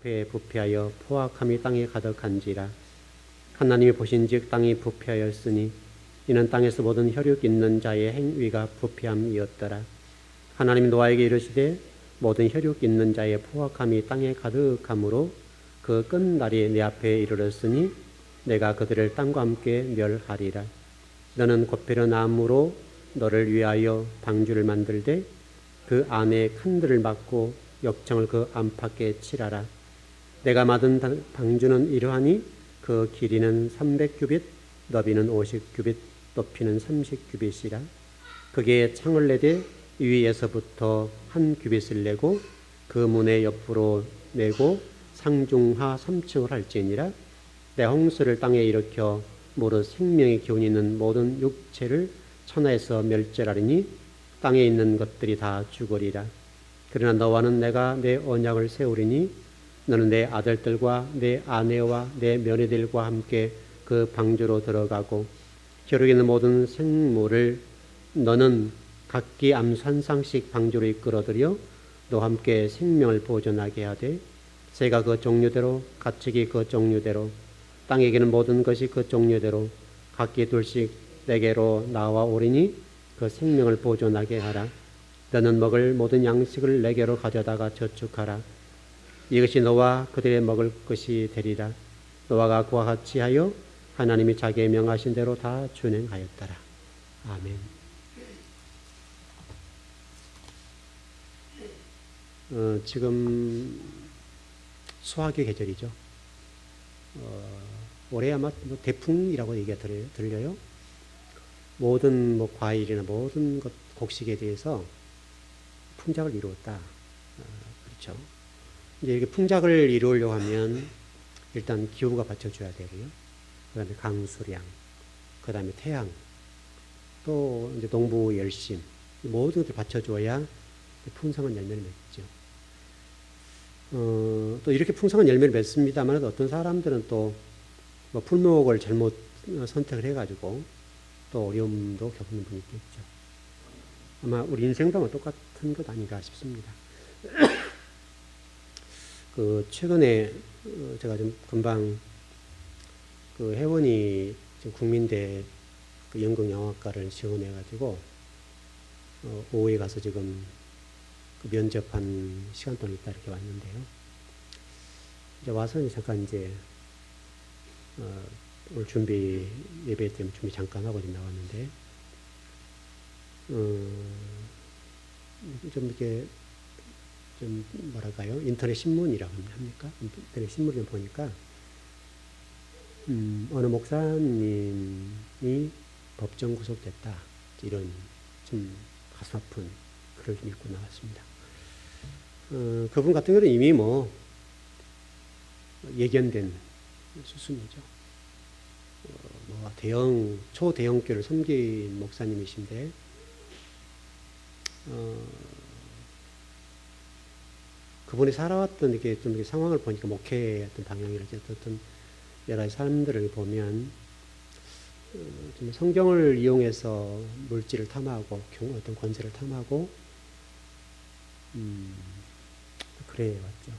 앞에 부패하여 포악함이 땅에 가득한지라. 하나님이 보신즉 땅이 부패하였으니 이는 땅에서 모든 혈육 있는 자의 행위가 부패함이었더라. 하나님이 노아에게 이르시되 모든 혈육 있는 자의 포악함이 땅에 가득함으로 그 끝날이 내 앞에 이르렀으니 내가 그들을 땅과 함께 멸하리라. 너는 곱베려 나무로 너를 위하여 방주를 만들되 그 안에 칸들을 막고 역청을 그 안팎에 칠하라. 내가 만든 방주는 이러하니 그 길이는 300규빗, 너비는 50규빗, 높이는 30규빗이라. 거기에 창을 내되 위에서부터 한 규빗을 내고 그 문의 옆으로 내고 상중하 3층을 할지니라. 내 홍수를 땅에 일으켜 무릇 생명의 기운이 있는 모든 육체를 천하에서 멸절하리니 땅에 있는 것들이 다 죽으리라. 그러나 너와는 내가 내 언약을 세우리니 너는 내 아들들과 내 아내와 내 며느리들과 함께 그 방주로 들어가고 혈육 있는 모든 생물을 너는 각기 암수 한 쌍씩 방주로 이끌어들여 너와 함께 생명을 보존하게 하되 새가 그 종류대로 가축이 그 종류대로 땅에게는 모든 것이 그 종류대로 각기 둘씩 내게로 나와 오리니 그 생명을 보존하게 하라. 너는 먹을 모든 양식을 내게로 가져다가 저축하라. 이것이 너와 그들의 먹을 것이 되리라. 노아가 그와 같이 하여 하나님이 자기의 명하신 대로 다 준행하였더라. 아멘. 지금 수학의 계절이죠. 올해 아마 대풍이라고 얘기가 들려요. 모든 과일이나 모든 곡식에 대해서 풍작을 이루었다. 그렇죠. 이제 이렇게 풍작을 이루려고 하면 일단 기후가 받쳐줘야 되고요. 그 다음에 강수량, 그 다음에 태양, 또 이제 농부 열심, 모든 것들 받쳐줘야 풍성한 열매를 맺죠. 또 이렇게 풍성한 열매를 맺습니다만 어떤 사람들은 또 풀목을 잘못 선택을 해가지고 또 어려움도 겪는 분이 있겠죠. 아마 우리 인생도 똑같은 것 아닌가 싶습니다. 최근에 제가 좀 금방 혜원이 국민대 연극영화과를 지원해가지고 오후에 가서 지금 면접한 시간 동안 있다 이렇게 왔는데요. 이제 와서 잠깐 오늘 예배 때문에 준비 잠깐 하고 나왔는데, 좀 이렇게, 인터넷 신문이라고 합니까? 인터넷 신문을 보니까, 어느 목사님이 법정 구속됐다. 이런 좀 가슴 아픈 글을 좀 읽고 나왔습니다. 그분 같은 경우는 이미 예견된 수순이죠. 초대형 교를 섬긴 목사님이신데, 그분이 살아왔던 좀 상황을 보니까 목회의 어떤 방향이랄지 어떤 여러 가지 사람들을 보면, 좀 성경을 이용해서 물질을 탐하고, 어떤 권세를 탐하고, 그래 왔죠.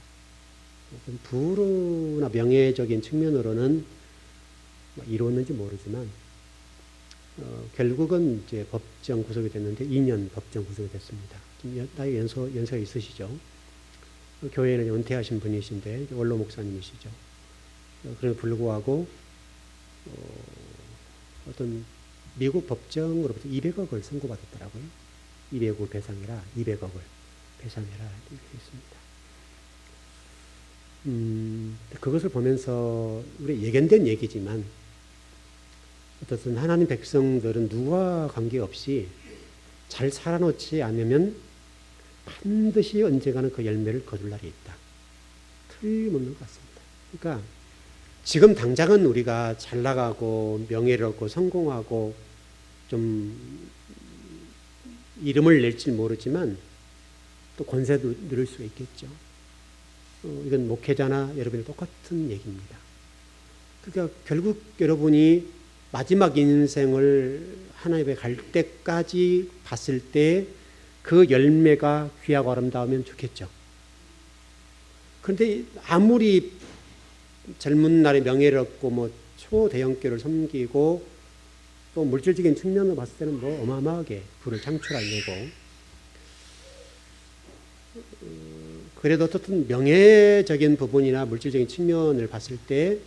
부나 명예적인 측면으로는 이루었는지 모르지만, 결국은 이제 법정 구속이 됐는데 2년 법정 구속이 됐습니다. 나이 연세가 있으시죠. 교회는 은퇴하신 분이신데 원로 목사님이시죠. 그럼에도 불구하고 어떤 미국 법정으로부터 200억을 선고받았더라고요. 200억을 배상해라, 200억을 배상해라 이렇게 했습니다. 그것을 보면서 우리 예견된 얘기지만 어떻든 하나님 백성들은 누구와 관계없이 잘 살아놓지 않으면 반드시 언젠가는 그 열매를 거둘 날이 있다. 틀림없는 것 같습니다. 그러니까 지금 당장은 우리가 잘 나가고 명예를 얻고 성공하고 좀 이름을 낼지 모르지만 또 권세도 누릴 수가 있겠죠. 이건 목회자나 여러분이 똑같은 얘기입니다. 그러니까 결국 여러분이 마지막 인생을 하나님 앞에 갈 때까지 봤을 때 그 열매가 귀하고 아름다우면 좋겠죠. 그런데 아무리 젊은 날에 명예를 얻고 뭐 초대형교를 섬기고 또 물질적인 측면으로 봤을 때는 뭐 어마어마하게 부를 창출하려고, 그래도 어떻든 명예적인 부분이나 물질적인 측면을 봤을 때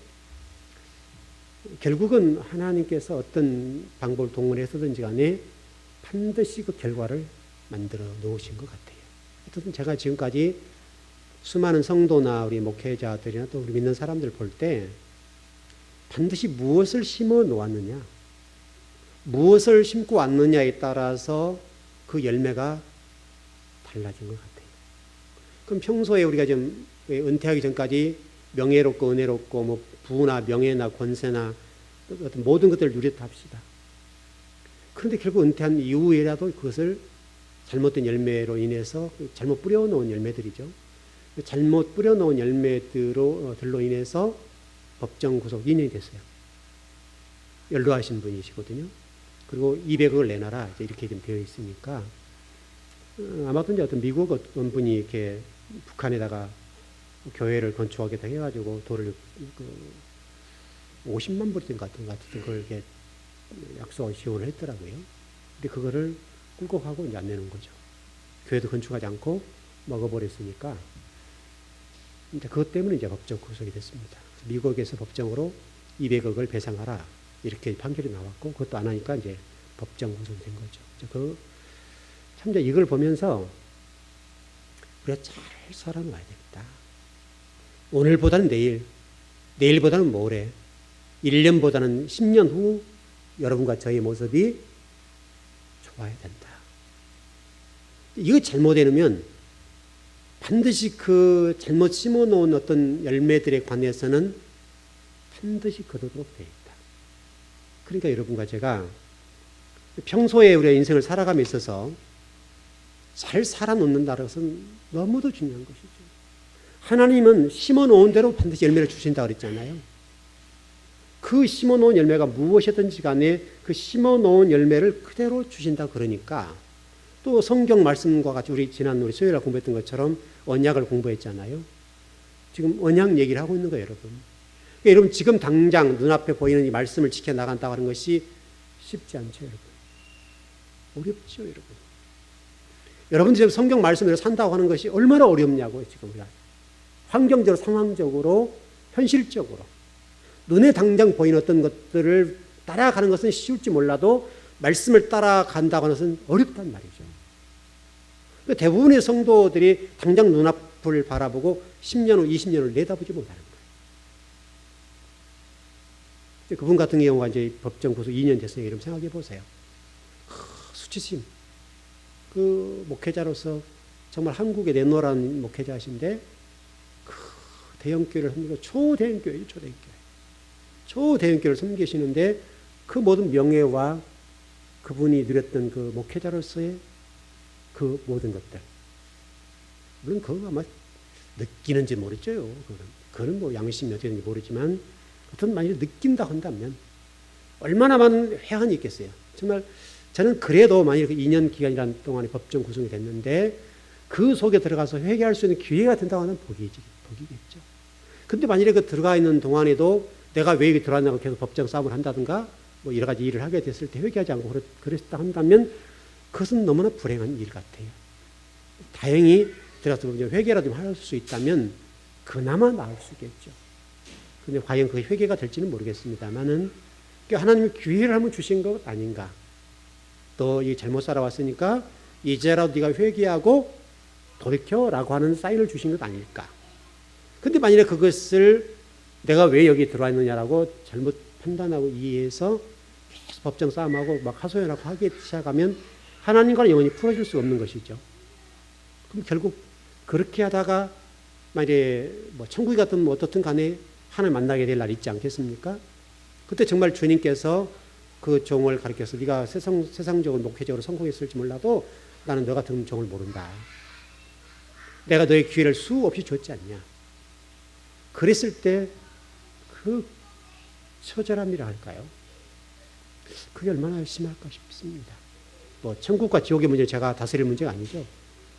결국은 하나님께서 어떤 방법을 동원해서든지 간에 반드시 그 결과를 만들어 놓으신 것 같아요. 어쨌든 제가 지금까지 수많은 성도나 우리 목회자들이나 또 우리 믿는 사람들 볼 때 반드시 무엇을 심어 놓았느냐, 무엇을 심고 왔느냐에 따라서 그 열매가 달라진 것 같아요. 그럼 평소에 우리가 좀 은퇴하기 전까지 명예롭고 은혜롭고 뭐 부나 명예나 권세나 어떤 모든 것들을 누렸다 합시다. 그런데 결국 은퇴한 이후에라도 그것을 잘못된 열매로 인해서 잘못 뿌려놓은 열매들이죠. 잘못 뿌려놓은 열매들로 인해서 법정 구속 2년이 됐어요. 연로하신 분이시거든요. 그리고 200억을 내놔라 이렇게 좀 되어 있으니까 아마도 이제 어떤 미국 어떤 분이 이렇게 북한에다가 교회를 건축하겠다 해가지고 돈을 50만 불인 것 같은 그걸 이렇게 약속 지원을 했더라고요. 근데 그거를 꿀꺽하고 이제 안 내는 거죠. 교회도 건축하지 않고 먹어버렸으니까 이제 그것 때문에 이제 법정 구속이 됐습니다. 미국에서 법정으로 200억을 배상하라 이렇게 판결이 나왔고 그것도 안 하니까 이제 법정 구속이 된 거죠. 참 이제 이걸 보면서 우리가 잘 살아놔야 되겠다. 오늘보다는 내일, 내일보다는 모레, 1년보다는 10년 후 여러분과 저의 모습이 좋아야 된다. 이거 잘못해놓으면 반드시 그 잘못 심어놓은 어떤 열매들에 관해서는 반드시 거두도록 되어 있다. 그러니까 여러분과 제가 평소에 우리의 인생을 살아감에 있어서 잘 살아놓는다는 것은 너무도 중요한 것이죠. 하나님은 심어놓은 대로 반드시 열매를 주신다고 그랬잖아요. 그 심어놓은 열매가 무엇이든지 간에 그 심어놓은 열매를 그대로 주신다 그러니까 또 성경 말씀과 같이 우리 수요일에 공부했던 것처럼 언약을 공부했잖아요. 지금 언약 얘기를 하고 있는 거예요, 여러분. 그러니까 여러분 지금 당장 눈앞에 보이는 이 말씀을 지켜나간다고 하는 것이 쉽지 않죠, 여러분. 어렵죠, 여러분. 여러분 지금 성경 말씀으로 산다고 하는 것이 얼마나 어렵냐고요, 지금 우리가. 환경적으로, 상황적으로, 현실적으로. 눈에 당장 보이는 어떤 것들을 따라가는 것은 쉬울지 몰라도 말씀을 따라간다고 하는 것은 어렵단 말이죠. 대부분의 성도들이 당장 눈앞을 바라보고 10년 후, 20년을 내다보지 못하는 거예요. 그분 같은 경우가 이제 법정 구속 2년 됐으니까 이런 생각해 보세요. 수치심. 그 목회자로서 정말 한국에 내노란 목회자이신데 그 대형교회를 섬기고 초대형교회예요, 초대형교회. 초대형교회를 섬기시는데 그 모든 명예와 그분이 누렸던 그 목회자로서의 그 모든 것들. 물론 그거 아마 느끼는지 모르죠. 그건 뭐 양심이 어떻게든지 모르지만 어떤 만약에 느낀다 한다면 얼마나 많은 회한이 있겠어요. 정말 저는 그래도 만약에 그 2년 기간이라는 동안에 법정 구속이 됐는데 그 속에 들어가서 회개할 수 있는 기회가 된다고 하면 복이겠죠. 근데 만약에 그 들어가 있는 동안에도 내가 왜 여기 들어왔냐고 계속 법정 싸움을 한다든가 뭐 여러 가지 일을 하게 됐을 때 회개하지 않고 그랬다 한다면 그것은 너무나 불행한 일 같아요. 다행히 들어가서 회개라도 할 수 있다면 그나마 나을 수 있겠죠. 근데 과연 그 회개가 될지는 모르겠습니다만은 하나님이 기회를 한번 주신 것 아닌가. 또 이 잘못 살아왔으니까 이제라도 네가 회개하고 돌이켜라고 하는 사인을 주신 것 아닐까. 근데 만일에 그것을 내가 왜 여기 들어와 있느냐라고 잘못 판단하고 이해해서 계속 법정 싸움하고 막 하소연하고 하기 시작하면 하나님과는 영원히 풀어줄 수 없는 것이죠. 그럼 결국 그렇게 하다가 만약에 뭐 천국이 같은 뭐 어떻든 간에 하나님 만나게 될 날이 있지 않겠습니까? 그때 정말 주님께서 그 종을 가르쳐서 네가 세상적으로 목회적으로 성공했을지 몰라도 나는 너 같은 종을 모른다. 내가 너의 기회를 수없이 줬지 않냐. 그랬을 때 그 처절함이라 할까요? 그게 얼마나 심할까 싶습니다. 뭐 천국과 지옥의 문제 제가 다스릴 문제가 아니죠.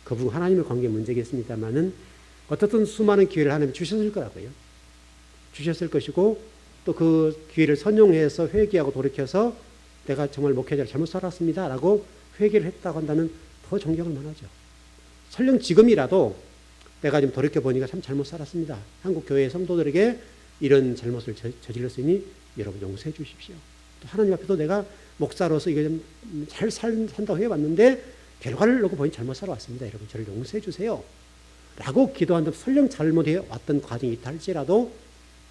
그분 하나님의 관계 문제겠습니다만은 어떻든 수많은 기회를 하나님 주셨을 거라고요. 주셨을 것이고 또 그 기회를 선용해서 회개하고 돌이켜서 내가 정말 목회자를 잘못 살았습니다 라고 회개를 했다고 한다면 더 존경을 만하죠. 설령 지금이라도 내가 좀 돌이켜보니까 참 잘못 살았습니다. 한국 교회 성도들에게 이런 잘못을 저질렀으니 여러분 용서해 주십시오. 또 하나님 앞에도 내가 목사로서 이거 좀 잘 산다고 해봤는데 결과를 놓고 보니 잘못 살아왔습니다. 여러분 저를 용서해 주세요. 라고 기도한다면 설령 잘못해 왔던 과정이 있다 할지라도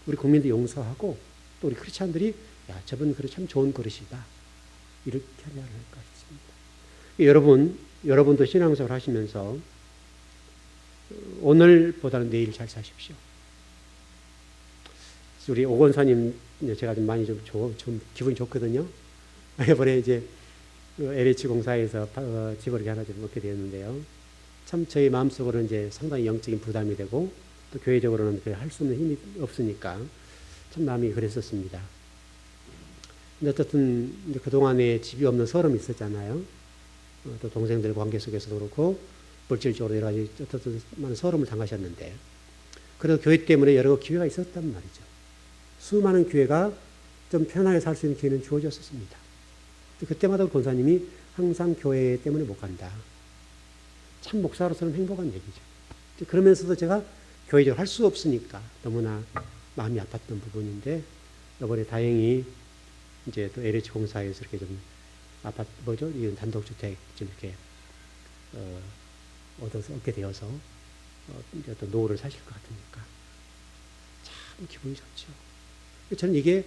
우리 국민들 용서하고 또 우리 크리스찬들이 야 저분 그래 참 좋은 그릇이다. 이렇게 하려고 할 것 같습니다. 여러분도 신앙생활 하시면서 오늘보다는 내일 잘 사십시오. 우리 오건사님 제가 좀 많이 좀 기분이 좋거든요. 이번에 이제 LH 공사에서 집을 하나 좀 얻게 되었는데요. 참 저희 마음속으로는 이제 상당히 영적인 부담이 되고 또 교회적으로는 할 수 없는 힘이 없으니까 참 마음이 그랬었습니다. 근데 어쨌든 그동안에 집이 없는 서름이 있었잖아요. 또 동생들 관계 속에서도 그렇고 물질적으로 여러 가지 어떻든 많은 서름을 당하셨는데 그래도 교회 때문에 여러 기회가 있었단 말이죠. 수많은 기회가 좀 편하게 살 수 있는 기회는 주어졌었습니다. 그때마다 권사님이 항상 교회 때문에 못 간다. 참 목사로서는 행복한 얘기죠. 그러면서도 제가 교회적으로 할 수 없으니까 너무나 마음이 아팠던 부분인데 이번에 다행히 이제 또 LH 공사에서 이렇게 좀 이런 단독주택 좀 이렇게 얻게 되어서 어떤 노후를 사실 것 같으니까 참 기분이 좋죠. 저는 이게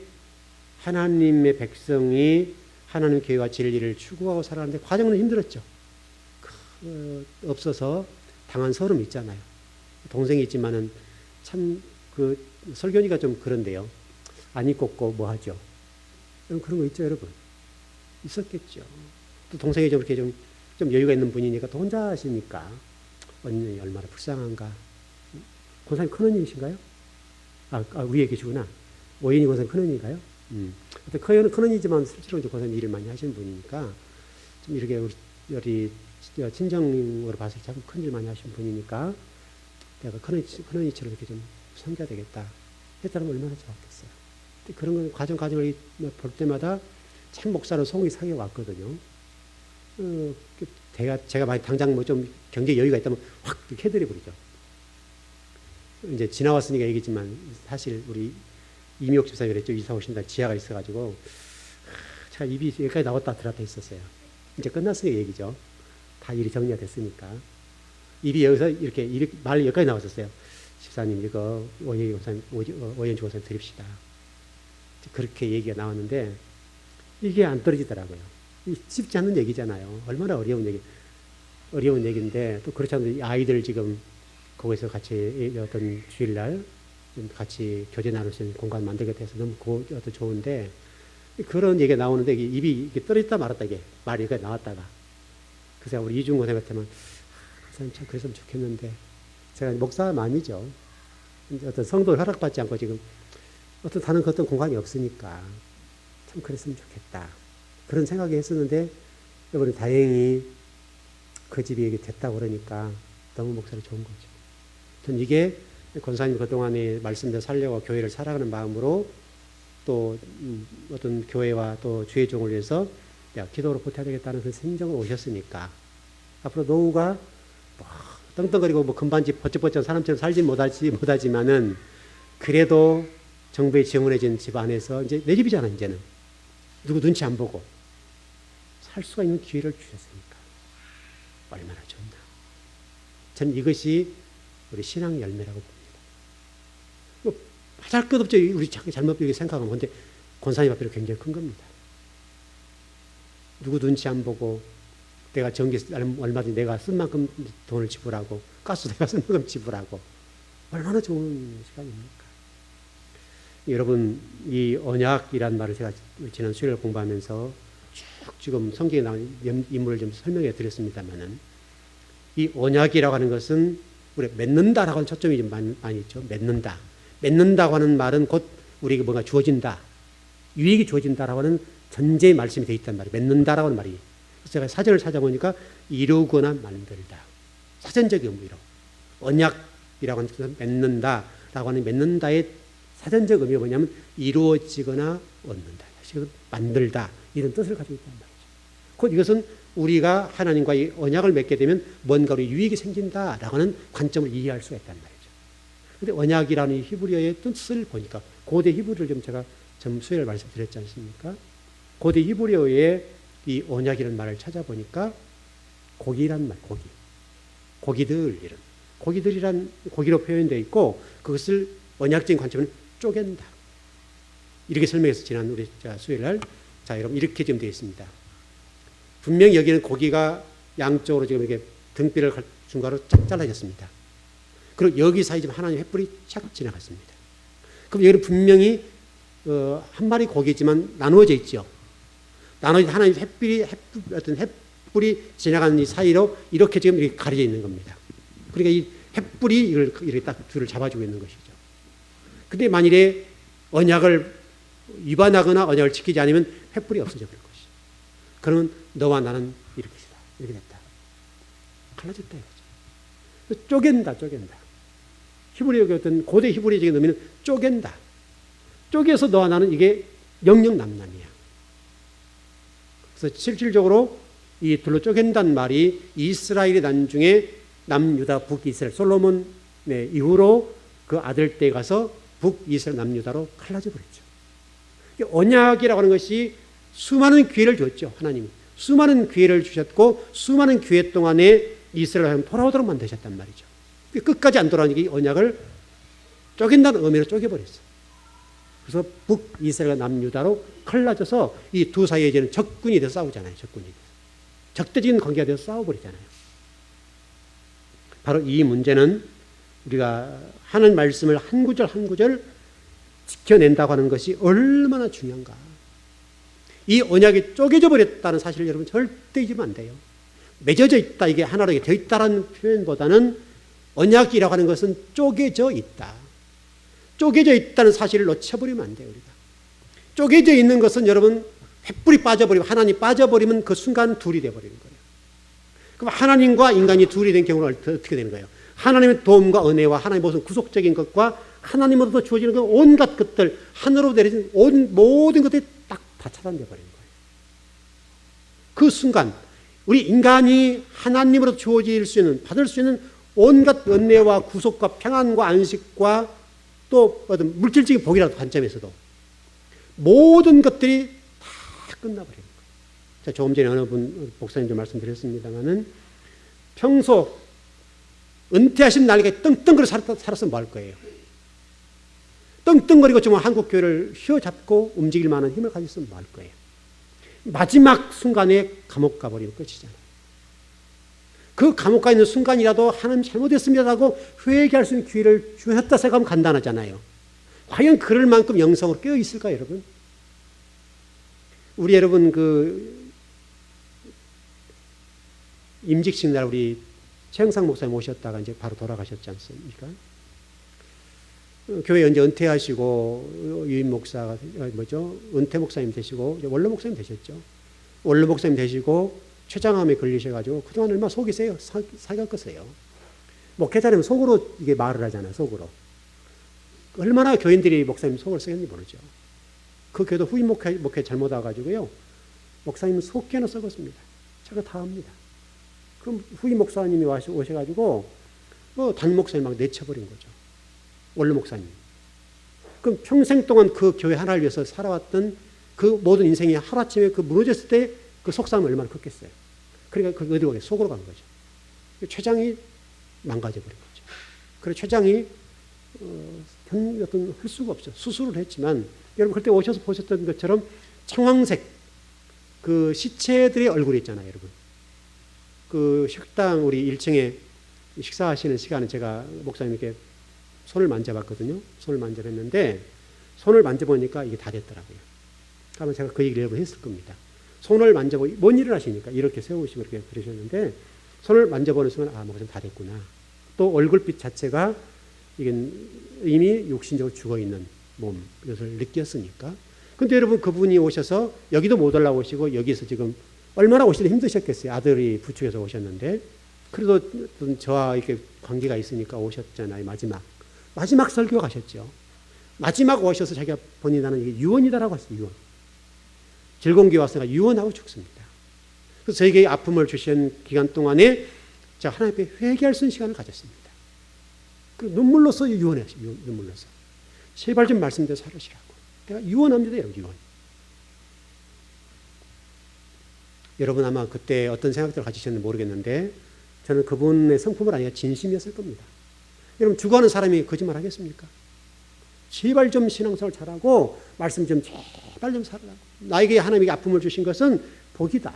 하나님의 백성이 하나님 교회와 진리를 추구하고 살아가는데 과정은 힘들었죠. 없어서 당한 서름이 있잖아요. 동생이 있지만은 참 그 설교니까 좀 그런데요. 안 입고 뭐 하죠. 그런 거 있죠, 여러분. 있었겠죠. 또 동생이 좀 이렇게 좀 여유가 있는 분이니까 또 혼자 하시니까 언니 얼마나 불쌍한가. 권사님 큰언니이신가요? 위에 계시구나. 오인이 권사님 큰언니인가요? 큰언니지만 실제로 권사님 일을 많이 하시는 분이니까 좀 이렇게 우리 친정으로 봐서 참 큰일 많이 하시는 분이니까 내가 큰언니처럼 이렇게 좀 섬겨야 되겠다 했다면 얼마나 좋았겠어요. 그런 과정을 볼 때마다 참 목사로 속이 상해 왔거든요. 제가 만약 당장 뭐 좀 경제 여유가 있다면 확 이렇게 해드려 버리죠. 이제 지나왔으니까 얘기지만 사실 우리 이미옥 집사님이 그랬죠. 이사 오신 날 지하가 있어가지고 제가 입이 여기까지 나왔다 들어갔다 했었어요. 이제 끝났으니까 얘기죠. 다 일이 정리가 됐으니까. 입이 여기서 이렇게 말 여기까지 나왔었어요. 집사님 이거 오연주 권사님 드립시다. 그렇게 얘기가 나왔는데 이게 안 떨어지더라고요. 쉽지 않은 얘기잖아요. 얼마나 어려운 얘기인데 또 그렇지 않은데 아이들 지금 거기서 같이 어떤 주일날 같이 교제 나눌 수 있는 공간 만들게 돼서 너무 좋은데 그런 얘기가 나오는데 입이 떨어졌다 말았다 이게 말이 여기까지 나왔다가 그래서 우리 이중 권사 같으면 선생님 참 그랬으면 좋겠는데 제가 목사 마음이죠. 어떤 성도를 허락받지 않고 지금 다른 어떤 공간이 없으니까 참 그랬으면 좋겠다. 그런 생각이 했었는데 이번에 다행히 그 집이 됐다고 그러니까 너무 목사를 좋은 거죠. 전 이게 권사님 그동안에 말씀대로 살려고 교회를 살아가는 마음으로 또 어떤 교회와 또 주의 종을 위해서 기도로 보태야 되겠다는 그 심정을 오셨으니까 앞으로 노후가 떵떵거리고 금반지 버쩍버쩍 사람처럼 살지 못하지만은 그래도 정부에 지원해진 집 안에서 이제 내 집이잖아 이제는 누구 눈치 안 보고 살 수가 있는 기회를 주셨으니까 얼마나 좋나. 저는 이것이 우리 신앙의 열매라고 봅니다. 할 것 없죠. 우리 잘못 이렇게 생각하면. 근데 권사님 앞에는 굉장히 큰 겁니다. 누구 눈치 안 보고 내가 전기 얼마든지 내가 쓴 만큼 돈을 지불하고 가스 내가 쓴 만큼 지불하고 얼마나 좋은 시간입니까? 여러분 이 언약이란 말을 제가 지난 수요일 공부하면서 쭉 지금 성경에 나온 인물을 좀 설명해 드렸습니다만은 이 언약이라고 하는 것은 우리 맺는다라고 하는 초점이 좀 많이 있죠. 맺는다고 하는 말은 곧 우리에게 뭔가 주어진다. 유익이 주어진다라고 하는 전제의 말씀이 되어 있단 말이에요. 맺는다라고 하는 말이. 그래서 제가 사전을 찾아보니까 이루거나 만들다. 사전적 의미로. 언약 하는 것은 맺는다라고 하는 맺는다의 사전적 의미가 뭐냐면 이루어지거나 얻는다, 만들다 이런 뜻을 가지고 있단 말이죠. 곧 이것은 우리가 하나님과의 언약을 맺게 되면 뭔가 우리 유익이 생긴다라고 하는 관점을 이해할 수가 있단 말이죠. 그런데 언약이라는 히브리어의 뜻을 보니까 고대 히브리어를 좀 제가 수요일 말씀드렸지 않습니까? 고대 히브리어의 이 언약이라는 말을 찾아보니까 고기란 말, 고기들 이런 고기들이란 고기로 표현되어 있고 그것을 언약적인 관점은 쪼갠다. 이렇게 설명해서 지난 우리 수요일 날 자 여러분 이렇게 지금 되어 있습니다. 분명히 여기는 고기가 양쪽으로 지금 이렇게 등뼈를 중간으로 쫙 잘라졌습니다. 그리고 여기 사이 지금 하나님의 횃불이 착 지나갔습니다. 그럼 여기는 분명히 한 마리 고기지만 나누어져 있죠. 나누어진 하나님의 어떤 횃불이 지나가는 이 사이로 이렇게 지금 이렇게 가려져 있는 겁니다. 그러니까 이 횃불이 이렇게 딱 둘을 잡아주고 있는 것이죠. 근데 만일에 언약을 위반하거나 언약을 지키지 않으면 횃불이 없어져 버릴 것이죠. 그러면 너와 나는 이렇게 됐다. 갈라졌다 이거죠. 쪼갠다. 히브리어 어떤 고대 히브리어적인 의미는 쪼갠다. 쪼개서 너와 나는 이게 영영남남이야. 그래서 실질적으로 이 둘로 쪼갠다는 말이 이스라엘이 나중에 남유다 북이스라엘 솔로몬 이후로 그 아들 때 가서 북이스라엘 남유다로 갈라져 버렸죠. 언약이라고 하는 것이 수많은 기회를 줬죠. 하나님이 수많은 기회를 주셨고 수많은 기회 동안에 이스라엘을 돌아오도록 만드셨단 말이죠. 끝까지 안 돌아오니까 이 언약을 쪼갠다는 의미로 쪼개버렸어요. 그래서 북이스라엘과 남유다로 갈라져서 이 두 사이에 이제는 적군이 돼서 싸우잖아요. 적대적인 관계가 돼서 싸워버리잖아요. 바로 이 문제는 우리가 하는 말씀을 한 구절 한 구절 지켜낸다고 하는 것이 얼마나 중요한가. 이 언약이 쪼개져 버렸다는 사실을 여러분 절대 잊으면 안 돼요. 맺어져 있다, 이게 하나로 되어 있다라는 표현보다는 언약이라고 하는 것은 쪼개져 있다. 쪼개져 있다는 사실을 놓쳐버리면 안 돼요. 우리가 쪼개져 있는 것은 여러분 횃불이 빠져버리고 하나님이 빠져버리면 그 순간 둘이 되어버리는 거예요. 그럼 하나님과 인간이 둘이 된 경우는 어떻게 되는 거예요? 하나님의 도움과 은혜와 하나님의 모든 구속적인 것과 하나님으로부터 주어지는 그 온갖 것들, 하늘로 내려진 모든 것들이 딱 다 차단되어 버리는 거예요. 그 순간 우리 인간이 하나님으로부터 주어질 수 있는, 받을 수 있는 온갖 은혜와 구속과 평안과 안식과 또 어떤 물질적인 복이라도 관점에서도 모든 것들이 다 끝나버리는 거예요. 제가 조금 전에 어느 분 목사님도 말씀드렸습니다마는 평소 은퇴하신 날까지 떵떵거리고 살았으면 뭐 할 거예요? 떵떵거리고 정말 한국 교회를 휘어잡고 움직일 만한 힘을 가졌으면 뭐 할 거예요? 마지막 순간에 감옥 가버리면 끝이잖아요. 그 감옥 가 있는 순간이라도 하나님 잘못했습니다라고 회개할 수 있는 기회를 주셨다 생각하면 간단하잖아요. 과연 그럴 만큼 영성으로 깨어 있을까요, 여러분? 우리 여러분 임직식 날 우리 최영상 목사님 오셨다가 이제 바로 돌아가셨지 않습니까? 교회 이제 은퇴하시고 유임 목사가 은퇴 목사님 되시고 원로 목사님 되셨죠. 원로 목사님 되시고 췌장암에 걸리셔가지고 그동안 얼마나 속이 세요. 살갑겠어요. 목회자라면 속으로 이게 말을 하잖아요. 속으로. 얼마나 교인들이 목사님 속을 쓰겠는지 모르죠. 그 교회도 후임 목회 잘못 와가지고요. 목사님은 속개나 썩었습니다. 제가 다 합니다. 그럼 후임 목사님이 오셔가지고 단 목사님 막 내쳐버린 거죠. 원로 목사님. 그럼 평생 동안 그 교회 하나를 위해서 살아왔던 그 모든 인생이 하루아침에 그 무너졌을 때 그 속상함이 얼마나 컸겠어요. 그러니까 그 어디로 가요? 속으로 간 거죠. 췌장이 망가져버린 거죠. 그래서 췌장이 할 수가 없죠. 수술을 했지만 여러분 그때 오셔서 보셨던 것처럼 청황색 그 시체들의 얼굴이 있잖아요. 여러분. 그 식당 우리 1층에 식사하시는 시간에 제가 목사님께 손을 만져봤거든요. 손을 만져봤는데 손을 만져보니까 이게 다 됐더라고요. 아마 제가 그 얘기를 여러분 했을 겁니다. 손을 만져보고 뭔 일을 하시니까 이렇게 세우시고 이렇게 그러셨는데 손을 만져보는 순간 목사님 다 됐구나. 또 얼굴빛 자체가 이게 이미 육신적으로 죽어있는 몸 이것을 느꼈으니까. 근데 여러분 그분이 오셔서 여기도 못 올라오시고 여기서 지금 얼마나 오시기 힘드셨겠어요. 아들이 부축해서 오셨는데 그래도 저와 이렇게 관계가 있으니까 오셨잖아요. 마지막 설교 가셨죠. 마지막 오셔서 자기가 본인이 나는 이게 유언이다라고 했어요. 유언. 즐거운 교회 왔으니까 유언하고 죽습니다. 그래서 저에게 아픔을 주신 기간 동안에 제가 하나님 앞에 회개할 수 있는 시간을 가졌습니다. 그 눈물로서 유언했어요. 눈물로서. 제발 좀 말씀대로 살으시라고. 내가 유언합니다. 여러분, 유언. 여러분 아마 그때 어떤 생각들을 가지셨는지 모르겠는데 저는 그분의 성품을 아니라 진심이었을 겁니다. 여러분 죽어가는 사람이 거짓말 하겠습니까? 제발 좀 신앙생활 잘하고 말씀 좀 제발 좀 살으라고. 나에게 하나님이 아픔을 주신 것은 복이다.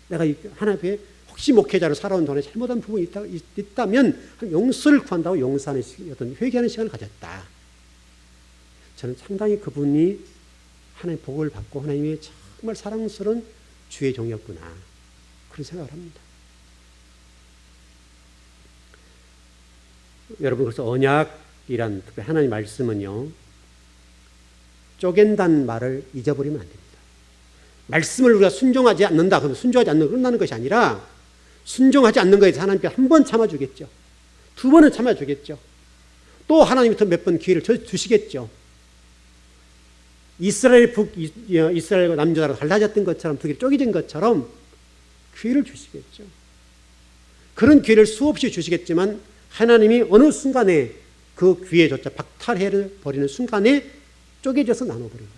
내가 하나님 앞에 혹시 목회자로 살아온 동안에 잘못한 부분이 있다면 용서를 구한다고 용서하는 어떤 회개하는 시간을 가졌다. 저는 상당히 그분이 하나님의 복을 받고 하나님의 정말 사랑스러운 주의 종이었구나. 그런 생각을 합니다. 여러분 그래서 언약이란 특별히 하나님의 말씀은요. 쪼갠다는 말을 잊어버리면 안 됩니다. 말씀을 우리가 순종하지 않는다. 그러면 순종하지 않는 끝나는 것이 아니라 순종하지 않는 것에 하나님께 한 번 참아주겠죠. 두 번은 참아주겠죠. 또 하나님부터 몇 번 기회를 주시겠죠. 이스라엘과 남유다가 달라졌던 것처럼 두 개를 쪼개진 것처럼 기회를 주시겠죠. 그런 기회를 수없이 주시겠지만 하나님이 어느 순간에 그 기회조차 박탈해버리는 순간에 쪼개져서 나눠버린 거죠.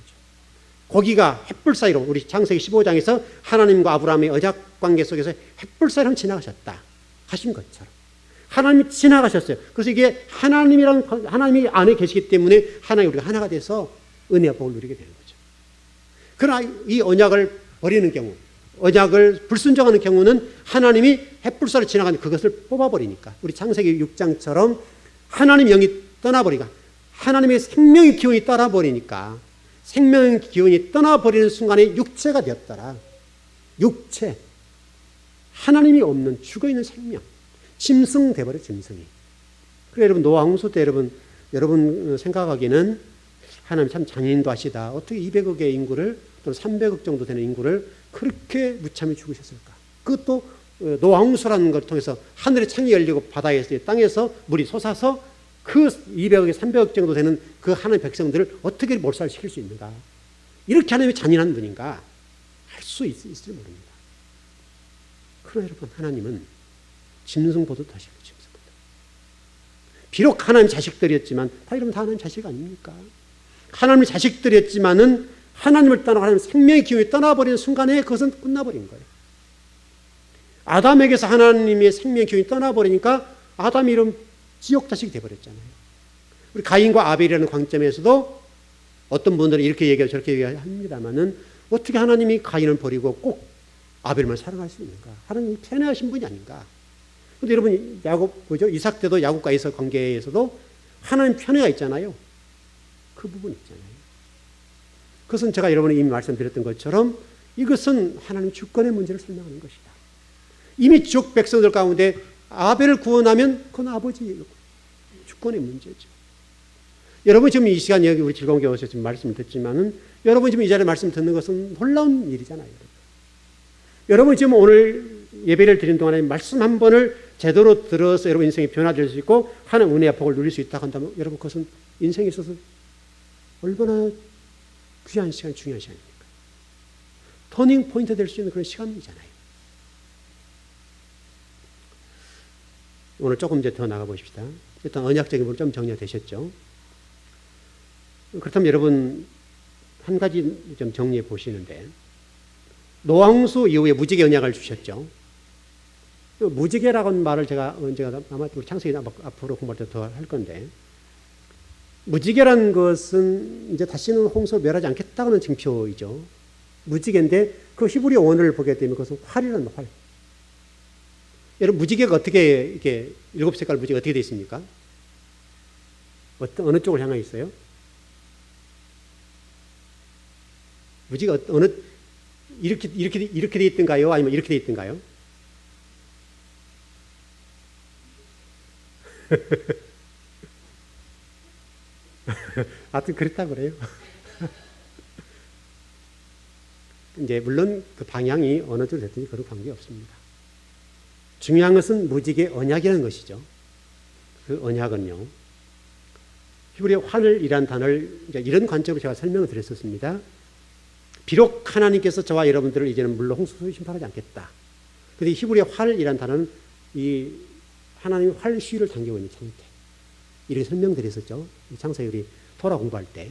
고기가 햇불 사이로 우리 창세기 15장에서 하나님과 아브라함의 언약관계 속에서 햇불 사이로 지나가셨다 하신 것처럼 하나님이 지나가셨어요. 그래서 이게 하나님이 안에 계시기 때문에 하나님 우리가 하나가 돼서 은혜와 복을 누리게 되는 거죠. 그러나 이 언약을 버리는 경우, 언약을 불순종하는 경우는 하나님이 햇불 사이로 지나가는 그것을 뽑아버리니까 우리 창세기 6장처럼 하나님의 영이 떠나버리니까 하나님의 생명의 기운이 떠나버리니까 생명의 기운이 떠나버리는 순간에 육체가 되었더라. 육체. 하나님이 없는 죽어있는 생명. 짐승돼버려 짐승이. 그래 여러분 노아 홍수 때 여러분 생각하기에는 하나님 참 장인도 하시다. 어떻게 200억의 인구를 또는 300억 정도 되는 인구를 그렇게 무참히 죽으셨을까. 그것도 노아 홍수라는 걸 통해서 하늘의 창이 열리고 바다에서 땅에서 물이 솟아서 그 200억에 300억 정도 되는 그 하나님의 백성들을 어떻게 몰살시킬 수 있는가. 이렇게 하나님이 잔인한 분인가 할 수 있을지 모릅니다. 그러나 여러분 하나님은 짐승보다 하시고 짐승보다. 비록 하나님 자식들이었지만 다 여러분 다 하나님 자식 아닙니까? 하나님의 자식들이었지만은 하나님을 떠나고 하나님 생명의 기운이 떠나버리는 순간에 그것은 끝나버린 거예요. 아담에게서 하나님의 생명의 기운이 떠나버리니까 아담이 이런 지옥 자식이 되어버렸잖아요. 우리 가인과 아벨이라는 관점에서도 어떤 분들은 이렇게 얘기하고 저렇게 얘기합니다만은 어떻게 하나님이 가인을 버리고 꼭 아벨만 사랑할 수 있는가? 하나님이 편애하신 분이 아닌가? 근데 여러분 이삭 때도 야곱과 에서 관계에서도 하나님 편애가 있잖아요. 그 부분 있잖아요. 그것은 제가 여러분이 이미 말씀드렸던 것처럼 이것은 하나님 주권의 문제를 설명하는 것이다. 이미 지옥 백성들 가운데 아벨을 구원하면 그건 아버지 주권의 문제죠. 여러분 지금 이 시간 여기 우리 즐거운 교회에서 지금 말씀을 듣지만은 여러분 지금 이 자리에 말씀 듣는 것은 놀라운 일이잖아요. 여러분 지금 오늘 예배를 드린 동안에 말씀 한 번을 제대로 들어서 여러분 인생이 변화될 수 있고 하나님 은혜와 복을 누릴 수 있다고 한다면 여러분 그것은 인생에 있어서 얼마나 귀한 시간, 중요한 시간입니까? 터닝 포인트 될 수 있는 그런 시간이잖아요. 오늘 조금 이제 더 나가보십시다. 일단 언약적인 부분 좀 정리가 되셨죠? 그렇다면 여러분 한 가지 좀 정리해 보시는데 노아 홍수 이후에 무지개 언약을 주셨죠. 무지개라고 하는 말을 제가 언제가 아마 우리 창세기 앞으로 공부할 때 더 할 건데 무지개라는 것은 이제 다시는 홍수 멸하지 않겠다는 징표이죠. 무지개인데 그 히브리 원어를 보게 되면 그것은 활이라는 활. 여러분 무지개가 어떻게 이렇게 7색깔 무지개 어떻게 되어 있습니까? 어느 쪽을 향해 있어요? 무지개가 이렇게 되어 있던가요? 아니면 이렇게 되어 있던가요? 하여튼 그렇다고 그래요. 이제 물론 그 방향이 어느 쪽으로 됐든지 그런 관계 없습니다. 중요한 것은 무지개 언약이라는 것이죠. 그 언약은요, 히브리 환을이란 단어를 이런 관점으로 제가 설명을 드렸었습니다. 비록 하나님께서 저와 여러분들을 이제는 물로 홍수로 심판하지 않겠다. 그런데 히브리 활이란 단어는 이 하나님의 활 시위를 당기고 있는 상태. 이렇게 설명드렸었죠. 창세기 우리 토라 공부할 때.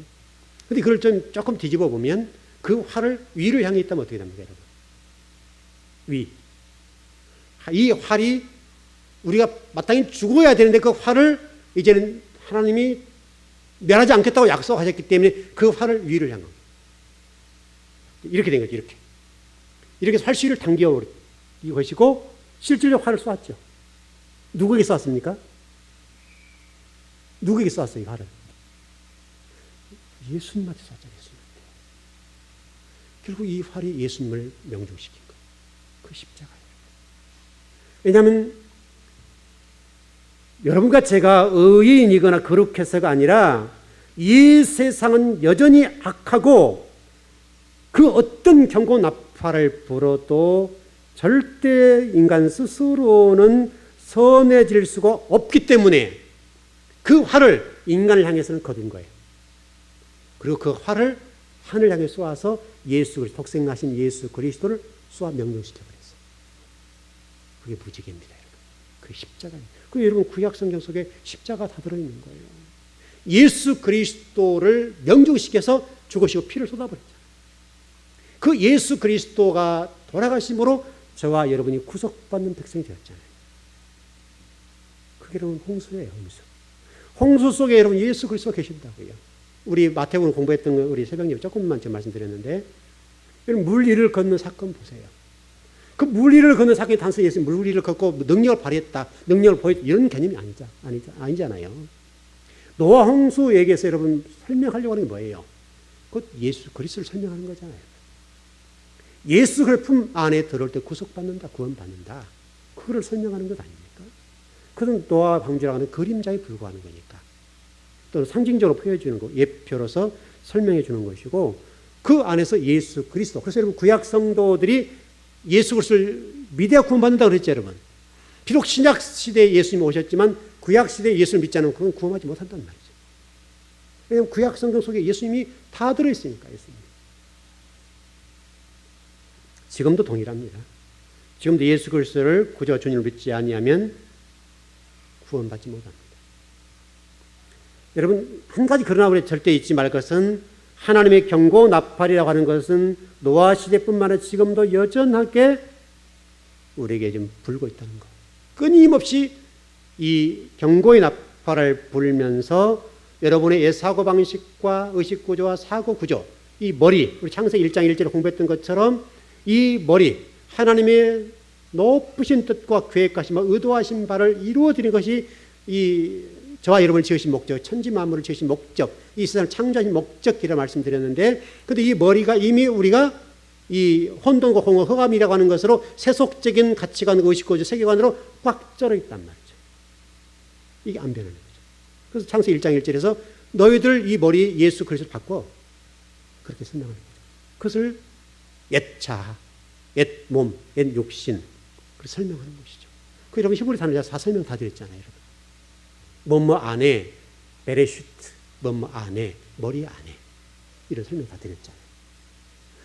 근데 그걸 좀 조금 뒤집어 보면 그 활을 위를 향해 있다면 어떻게 됩니까, 여러분? 위. 이 활이 우리가 마땅히 죽어야 되는데 그 활을 이제는 하나님이 멸하지 않겠다고 약속하셨기 때문에 그 활을 위를 향합니다. 이렇게 된 거죠, 이렇게. 이렇게 활 시위를 당겨 이것이고 실질적으로 활을 쏘았죠. 누구에게 쏘았습니까? 누구에게 쏘았어요, 이 활을? 예수님한테 쐈잖아요, 예수님한테. 결국 이 활이 예수님을 명중시킨 거예요. 그 십자가예요. 왜냐하면 여러분과 제가 의인이거나 거룩해서가 아니라 이 세상은 여전히 악하고 그 어떤 경고 나팔을 불어도 절대 인간 스스로는 선해질 수가 없기 때문에 그 활을 인간을 향해서는 거둔 거예요. 그리고 그 활을 하늘 향해 쏘아서 예수 그리스도, 독생하신 예수 그리스도를 쏘아 명령시켜버렸어요. 그게 무지개입니다, 여러분. 그 십자가입니다. 그 여러분 구약 성경 속에 십자가 다 들어있는 거예요. 예수 그리스도를 명중시켜서 죽으시고 피를 쏟아버렸잖아요. 그 예수 그리스도가 돌아가심으로 저와 여러분이 구속받는 백성이 되었잖아요. 그게 여러분 홍수예요, 홍수. 홍수 속에 여러분 예수 그리스도가 계신다고요. 우리 마태복음 공부했던 거 우리 새벽녘 조금만 제가 말씀드렸는데, 여러분 물 위를 걷는 사건 보세요. 그 물 위를 걷는 사건이 단순히 예수님 물 위를 걷고 능력을 발휘했다, 능력을 보였다 이런 개념이 아니잖아요. 노아 홍수 얘기해서 여러분 설명하려고 하는 게 뭐예요? 곧 예수 그리스도를 설명하는 거잖아요. 예수 그 품 안에 들어올 때 구속받는다, 구원받는다. 그거를 설명하는 것 아닙니까? 그건 노아 방주라고 하는 그림자에 불과하는 거니까. 또는 상징적으로 보여주는 거, 예표로서 설명해 주는 것이고, 그 안에서 예수 그리스도. 그래서 여러분 구약 성도들이 예수 그리스도를 믿어야 구원받는다고 그랬죠, 여러분. 비록 신약 시대에 예수님이 오셨지만 구약 시대에 예수를 믿지 않으면 그건 구원하지 못한단 말이죠. 왜냐하면 구약 성경 속에 예수님이 다 들어있으니까, 예수님. 지금도 동일합니다. 지금도 예수 그리스도를 구주와 주님을 믿지 아니하면 구원받지 못합니다. 여러분 한 가지 그러나 우리 절대 잊지 말 것은 하나님의 경고 나팔이라고 하는 것은 노아 시대뿐만 아니라 지금도 여전하게 우리에게 지금 불고 있다는 것. 끊임없이 이 경고의 나팔을 불면서 여러분의 옛 사고방식과 의식구조와 사고구조, 이 머리, 우리 창세기 1장 1절에 공부했던 것처럼 이 머리, 하나님의 높으신 뜻과 계획하심과 의도하신 바를 이루어드리는 것이 이 저와 여러분을 지으신 목적, 천지 만물을 지으신 목적, 이 세상을 창조하신 목적이라 말씀드렸는데, 근데 이 머리가 이미 우리가 이 혼돈과 공허, 흑암이라고 하는 것으로 세속적인 가치관, 의식구조, 세계관으로 꽉 쩔어 있단 말이죠. 이게 안 변하는 거죠. 그래서 창세기 1장 1절에서 너희들 이 머리 예수 그리스도를 바꿔. 그렇게 설명하는 거죠. 그것을 옛 자아, 옛 몸, 옛 육신, 그렇게 설명하는 것이죠. 그 여러분 히브리 단어 제가 다 설명 다 드렸잖아요, 여러분. 뭐뭐 안에, 베레슈트, 뭐뭐 안에, 머리 안에. 이런 설명 다 드렸잖아요.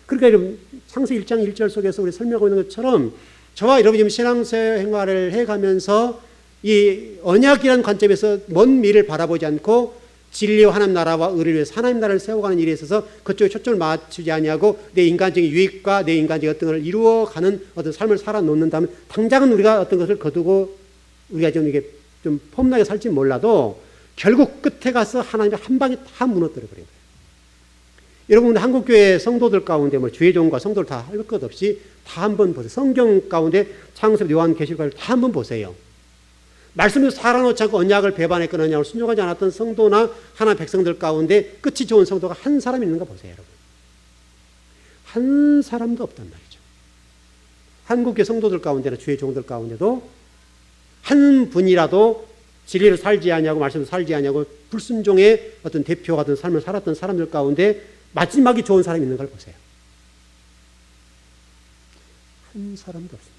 그러니까 여러분, 창세기 1장 1절 속에서 우리 설명하고 있는 것처럼 저와 여러분이 신앙생활을 해가면서 이 언약이라는 관점에서 먼 미래를 바라보지 않고 진리와 하나님 나라와 의를 위해서 하나님 나라를 세워가는 일에 있어서 그쪽에 초점을 맞추지 아니하고 내 인간적인 유익과 내 인간적인 어떤 것을 이루어가는 어떤 삶을 살아놓는다면 당장은 우리가 어떤 것을 거두고 우리가 좀 이게 좀 폼나게 살지 몰라도 결국 끝에 가서 하나님의 한 방에 다 무너뜨려 버린 거예요. 여러분 한국교회 성도들 가운데 뭐 주의종과 성도를 다 할 것 없이 다 한번 보세요. 성경 가운데 창세기, 요한계시록을 다 한번 보세요. 말씀을 살아놓지 않고 언약을 배반했거나 언약을 순종하지 않았던 성도나 하나님의 백성들 가운데 끝이 좋은 성도가 한 사람 있는가 보세요, 여러분. 한 사람도 없단 말이죠. 한국의 성도들 가운데나 주의 종들 가운데도 한 분이라도 진리를 살지 아니하고 말씀을 살지 아니하고 불순종의 어떤 대표 같은 삶을 살았던 사람들 가운데 마지막이 좋은 사람이 있는 걸 보세요. 한 사람도 없습니다.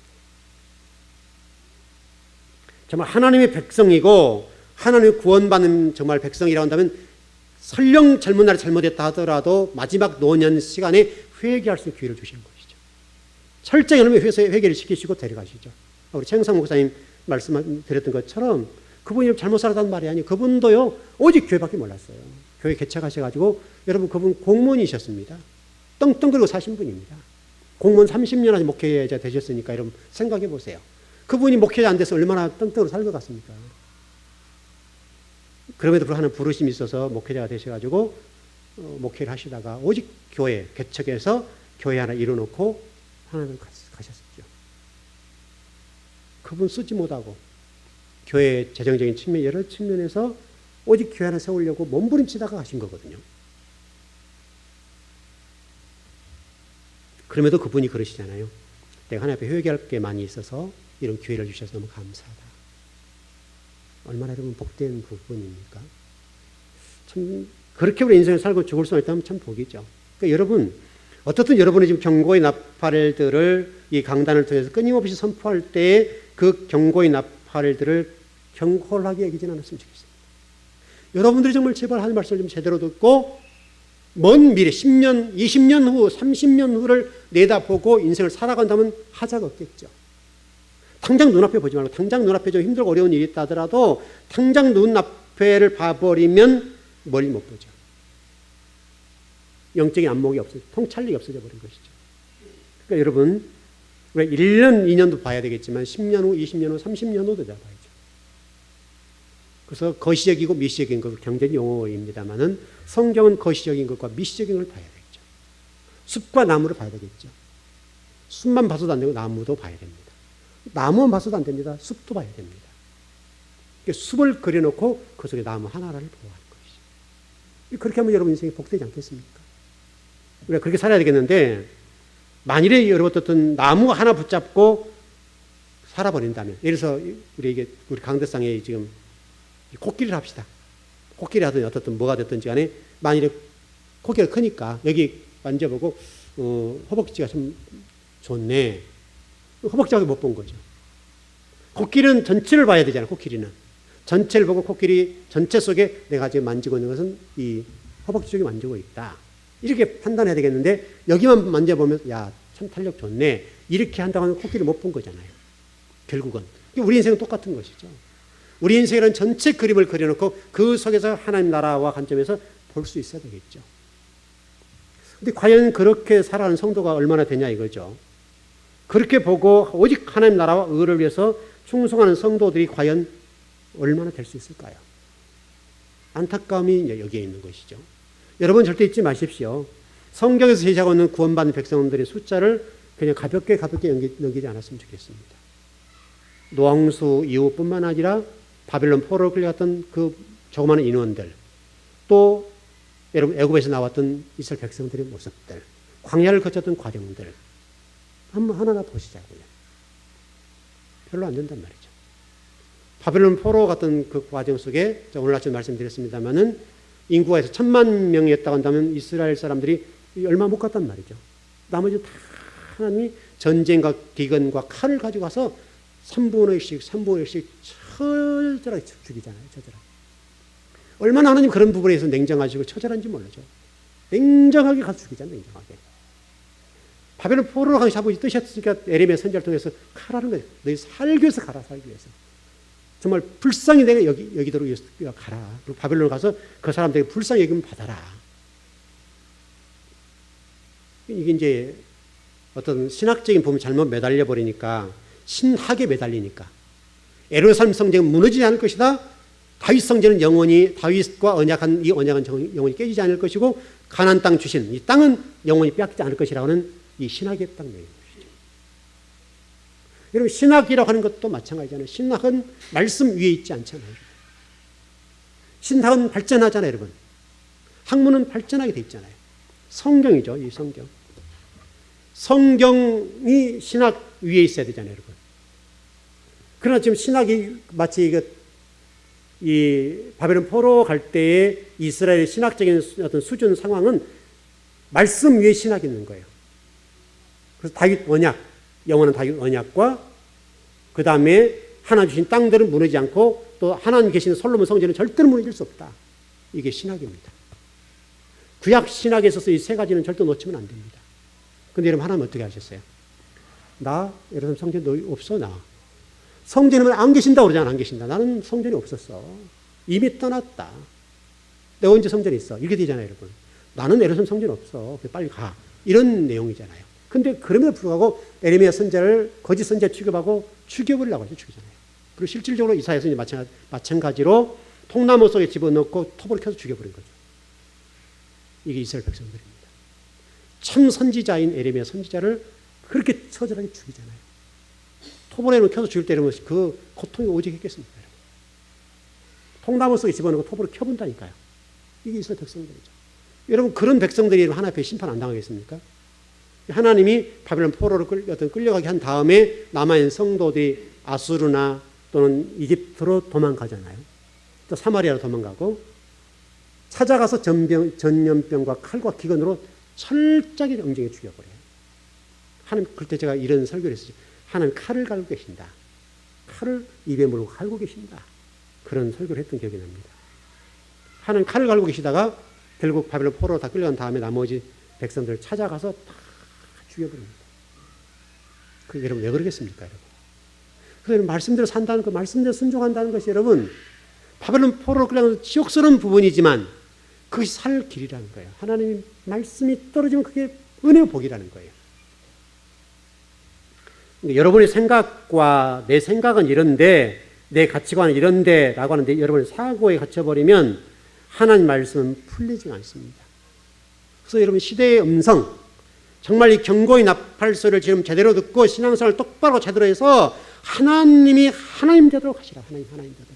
정말 하나님의 백성이고 하나님의 구원받는 정말 백성이라고 한다면 설령 젊은 날에 잘못했다 하더라도 마지막 노년 시간에 회개할 수 있는 기회를 주시는 것이죠. 철저히 하나님의 회개를 시키시고 데려가시죠. 우리 최영상 목사님 말씀드렸던 것처럼 그분이 잘못 살았다는 말이 아니에요. 그분도요 오직 교회밖에 몰랐어요. 교회 개척하셔가지고 여러분 그분 공무원이셨습니다. 떵떵거리고 사신 분입니다. 공무원 30년 목회자 되셨으니까 여러분 생각해 보세요. 그분이 목회자 안 돼서 얼마나 떵떵으로 살 것 같습니까? 그럼에도 불구하고 부르심이 있어서 목회자가 되셔가지고 목회를 하시다가 오직 교회 개척해서 교회 하나 이뤄놓고 하나님 가셨죠. 그분 쓰지 못하고 교회 재정적인 측면 여러 측면에서 오직 교회 하나 세우려고 몸부림치다가 가신 거거든요. 그럼에도 그분이 그러시잖아요. 내가 하나님 앞에 회개할 게 많이 있어서 이런 기회를 주셔서 너무 감사하다. 얼마나 여러분 복된 부분입니까? 참 그렇게 우리 인생을 살고 죽을 수 있다면 참 복이죠. 그러니까 여러분 어떻든 여러분이 지금 경고의 나팔들을 이 강단을 통해서 끊임없이 선포할 때 그 경고의 나팔들을 경홀하게 여기진 않았으면 좋겠습니다. 여러분들이 정말 제발 하나님 말씀을 좀 제대로 듣고 먼 미래 10년, 20년 후, 30년 후를 내다보고 인생을 살아간다면 하자가 없겠죠. 당장 눈앞에 보지 말고 당장 눈앞에 좀 힘들고 어려운 일이 있다 하더라도 당장 눈앞에를 봐버리면 멀리 못 보죠. 영적인 안목이 없어져, 통찰력이 없어져 버린 것이죠. 그러니까 여러분 우리가 1년, 2년도 봐야 되겠지만 10년 후, 20년 후, 30년 후도 봐야죠. 그래서 거시적이고 미시적인 것, 경제적 용어입니다만은 성경은 거시적인 것과 미시적인 걸 봐야 되겠죠. 숲과 나무를 봐야 되겠죠. 숲만 봐서도 안 되고 나무도 봐야 됩니다. 나무만 봐서도 안 됩니다. 숲도 봐야 됩니다. 숲을 그려놓고 그 속에 나무 하나를 보호하는 것이죠. 그렇게 하면 여러분 인생이 복되지 않겠습니까? 우리가 그렇게 살아야 되겠는데 만일에 여러분 어떤 나무 하나 붙잡고 살아버린다면 예를 들어서 우리 강대상에 지금 코끼리를 합시다. 코끼리 하든 어떻든 뭐가 됐든지 간에 만일에 코끼리가 크니까 여기 만져보고 허벅지가 좀 좋네. 허벅지밖에 못 본 거죠. 코끼리는 전체를 봐야 되잖아요. 코끼리는. 전체를 보고 코끼리 전체 속에 내가 지금 만지고 있는 것은 이 허벅지 쪽에 만지고 있다. 이렇게 판단해야 되겠는데 여기만 만져보면 야, 참 탄력 좋네. 이렇게 한다고 하면 코끼리를 못 본 거잖아요. 결국은. 우리 인생은 똑같은 것이죠. 우리 인생이라는 전체 그림을 그려놓고 그 속에서 하나님 나라와 관점에서 볼 수 있어야 되겠죠. 근데 과연 그렇게 살아가는 성도가 얼마나 되냐 이거죠. 그렇게 보고 오직 하나님 나라와 의를 위해서 충성하는 성도들이 과연 얼마나 될 수 있을까요? 안타까움이 여기에 있는 것이죠. 여러분 절대 잊지 마십시오. 성경에서 제시하고 있는 구원받는 백성들의 숫자를 그냥 가볍게 넘기지 않았으면 좋겠습니다. 노아홍수 이후뿐만 아니라 바벨론 포로로 끌려갔던 그 조그마한 인원들, 또 여러분 애굽에서 나왔던 이스라엘 백성들의 모습들, 광야를 거쳤던 과정들 한번 하나하나 보시자고요. 별로 안 된단 말이죠. 바벨론 포로 같은 그 과정 속에 오늘 아침 말씀드렸습니다마는 인구가 해서 1000만 명이었다고 한다면 이스라엘 사람들이 얼마 못 갔단 말이죠. 나머지 다 하나님이 전쟁과 기근과 칼을 가지고 가서 3분의 1씩 처절하게 죽이잖아요. 처절하게. 얼마나 하나님 그런 부분에 대해서 냉정하시고 처절한지 몰라죠. 냉정하게 가서 죽이잖아요. 냉정하게. 바벨론 포로로 가서 아버지 뜨셨으니까 에레미야 선지자를 통해서 가라는 거예요. 너희 살기 위해서 가라. 살기 위해서. 정말 불쌍히 내가 여기도록 가라. 그리고 바벨론 가서 그 사람들에게 불쌍히 여기면 받아라. 이게 이제 어떤 신학적인 부분이 잘못 매달려 버리니까 신학에 매달리니까 예루살렘 성전은 무너지지 않을 것이다. 다윗 성전은 영원히 다윗과 언약한 이 언약은 영원히 깨지지 않을 것이고 가나안 땅 주신 이 땅은 영원히 빼앗기지 않을 것이라는 이 신학의 딱 내용인 것이죠. 여러분 신학이라고 하는 것도 마찬가지잖아요. 신학은 말씀 위에 있지 않잖아요. 신학은 발전하잖아요, 여러분. 학문은 발전하게 돼 있잖아요. 성경이죠, 이 성경. 성경이 신학 위에 있어야 되잖아요, 여러분. 그러나 지금 신학이 마치 이 바벨론 포로 갈 때의 이스라엘의 신학적인 어떤 수준 상황은 말씀 위에 신학이 있는 거예요. 그래서 다윗 언약, 영원한 다윗 언약과 그 다음에 하나님 주신 땅들은 무너지지 않고 또 하나님 계시는 솔로몬 성전은 절대로 무너질 수 없다. 이게 신학입니다. 구약 신학에 있어서 이 세 가지는 절대 놓치면 안 됩니다. 근데 여러분 하나님 어떻게 하셨어요? 나 여러분 성전 너 없어 나. 성전에 안 계신다고 그러잖아. 안 계신다. 나는 성전이 없었어. 이미 떠났다. 내가 언제 성전에 있어? 이렇게 되잖아요 여러분. 나는 에르사렘 성전 없어. 빨리 가. 이런 내용이잖아요. 근데 그럼에도 불구하고 에레미야 선지자를 거짓 선지자 취급하고 죽여버리려고 하죠. 죽이잖아요. 그리고 실질적으로 이사야 선지자 마찬가지로 통나무 속에 집어넣고 톱을 켜서 죽여버린 거죠. 이게 이스라엘 백성들입니다. 참 선지자인 에레미야 선지자를 그렇게 처절하게 죽이잖아요. 톱을 켜서 죽일 때 이러면 그 고통이 오직 했겠습니까? 통나무 속에 집어넣고 톱으로 켜본다니까요. 이게 이스라엘 백성들이죠. 여러분 그런 백성들이 하나님 앞에 심판 안 당하겠습니까? 하나님이 바벨론 포로로 끌려가게 한 다음에 남아있는 성도들이 아수르나 또는 이집트로 도망가잖아요. 또 사마리아로 도망가고 찾아가서 전염병과 칼과 기근으로 철저하게 엉덩이에 죽여버려요. 하나님 그때 제가 이런 설교를 했었죠. 하나님 칼을 갈고 계신다. 칼을 입에 물고 갈고 계신다. 그런 설교를 했던 기억이 납니다. 하나님 칼을 갈고 계시다가 결국 바벨론 포로로 다 끌려간 다음에 나머지 백성들을 찾아가서 다 죽여버립니다. 그 여러분 왜 그러겠습니까, 여러분? 그래서 말씀대로 산다는 거, 말씀대로 순종한다는 것이 여러분 바벨론 포로로 끌려가서 지옥스러운 부분이지만 그것이 살 길이라는 거예요. 하나님 말씀이 떨어지면 그게 은혜의 복이라는 거예요. 여러분의 생각과 내 생각은 이런데 내 가치관은 이런데 라고 하는데 여러분의 사고에 갇혀버리면 하나님 말씀은 풀리지 않습니다. 그래서 여러분 시대의 음성 정말 이 경고의 나팔소리를 지금 제대로 듣고 신앙생활을 똑바로 제대로 해서 하나님이 하나님 되도록 하시라. 하나님 되도록.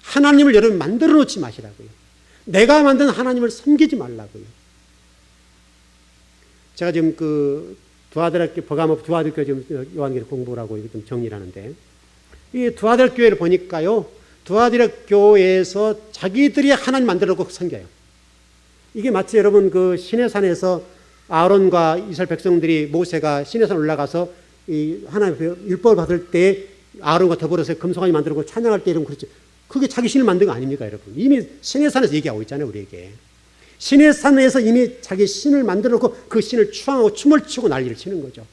하나님을 여러분 만들어 놓지 마시라고요. 내가 만든 하나님을 섬기지 말라고요. 제가 지금 그 두아대학교 버가모 두아대학교 지금 요한계시록 공부를 하고 좀 정리를 하는데 이 두아대학 교회를 보니까요. 두아대학 교회에서 자기들이 하나님 만들어 놓고 섬겨요. 이게 마치 여러분 그 시내산에서 아론과 이스라엘 백성들이 모세가 시내산 올라가서 이 하나님 율법을 받을 때 아론과 더불어서 금송아지 만들고 찬양할 때 이러면 그렇죠. 그게 자기 신을 만든 거 아닙니까, 여러분? 이미 시내산에서 얘기하고 있잖아요, 우리에게. 시내산에서 이미 자기 신을 만들어 놓고 그 신을 추앙하고 춤을 추고 난리를 치는 거죠.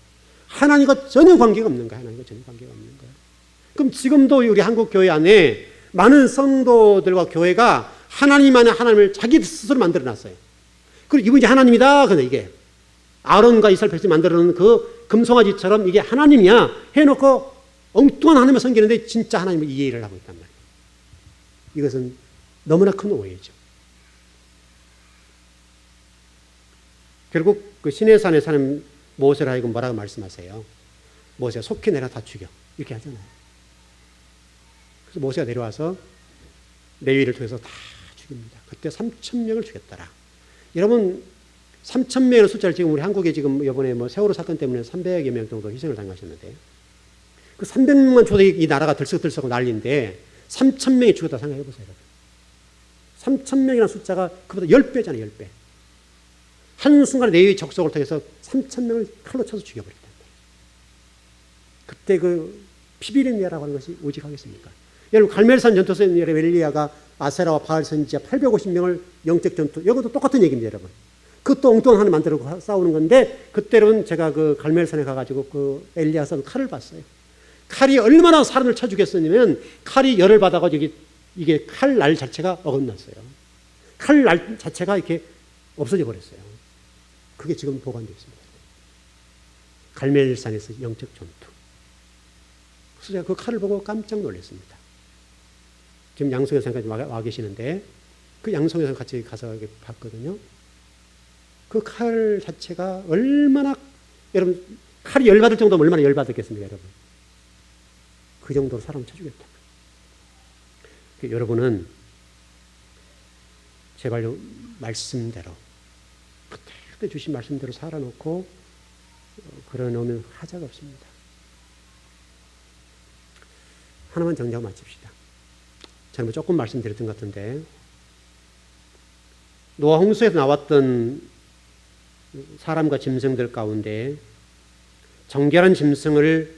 하나님과 전혀 관계가 없는 거예요. 하나님과 전혀 관계가 없는 거예요. 그럼 지금도 우리 한국 교회 안에 많은 성도들과 교회가 하나님 안에 하나님을 자기 스스로 만들어 놨어요. 그리고 이분이 하나님이다. 근데 이게 아론과 이스라엘 백성이 만들어 놓은 그 금송아지처럼 이게 하나님이야 해놓고 엉뚱한 하나님을 섬기는데 진짜 하나님을 이해를 하고 있단 말이에요. 이것은 너무나 큰 오해죠. 결국 그 시내산에 사는 모세를 하여금 뭐라고 말씀하세요? 모세가 속히 내려 다 죽여. 이렇게 하잖아요. 그래서 모세가 내려와서 레위를 통해서 다 죽입니다. 그때 3,000명을 죽였더라. 여러분 3,000명의 숫자를 지금 우리 한국에 지금 이번에 뭐 세월호 사건 때문에 300여 명 정도 희생을 당하셨는데 그 300명만 줘도 이 나라가 들썩들썩하고 난리인데 3,000명이 죽었다 생각해 보세요. 3,000명이라는 숫자가 그보다 10배잖아요. 10배. 한순간에 레위 적속을 통해서 3,000명을 칼로 쳐서 죽여버렸다. 그때 그 피비레미아라고 하는 것이 오직 하겠습니까? 여러분 갈멜산 전투에서 엘리야가 아세라와 바알 선지자 850명을 영적 전투, 이것도 똑같은 얘기입니다, 여러분. 그것도 엉뚱한 하나 만들고 싸우는 건데 그때는 제가 그 갈멜산에 가가지고 그 엘리야 쏜 칼을 봤어요. 칼이 얼마나 사람을 쳐 죽였었냐면 칼이 열을 받아가지고 이게 칼 날 자체가 어긋났어요. 칼 날 자체가 이렇게 없어져 버렸어요. 그게 지금 보관되어 있습니다. 갈멜산에서 영적 전투. 그래서 제가 그 칼을 보고 깜짝 놀랐습니다. 지금 양성여사님까지 와 계시는데 그 양성여사 같이 가서 봤거든요. 그 칼 자체가 얼마나 여러분 칼이 열받을 정도면 얼마나 열받았겠습니까, 여러분? 그 정도로 사람을 쳐주겠다. 여러분은 제발 말씀대로 그때 주신 말씀대로 살아놓고 그러놓으면 하자가 없습니다. 하나만 정리하고 마칩시다. 저는 조금 말씀드렸던 것 같은데 노아 홍수에서 나왔던 사람과 짐승들 가운데 정결한 짐승을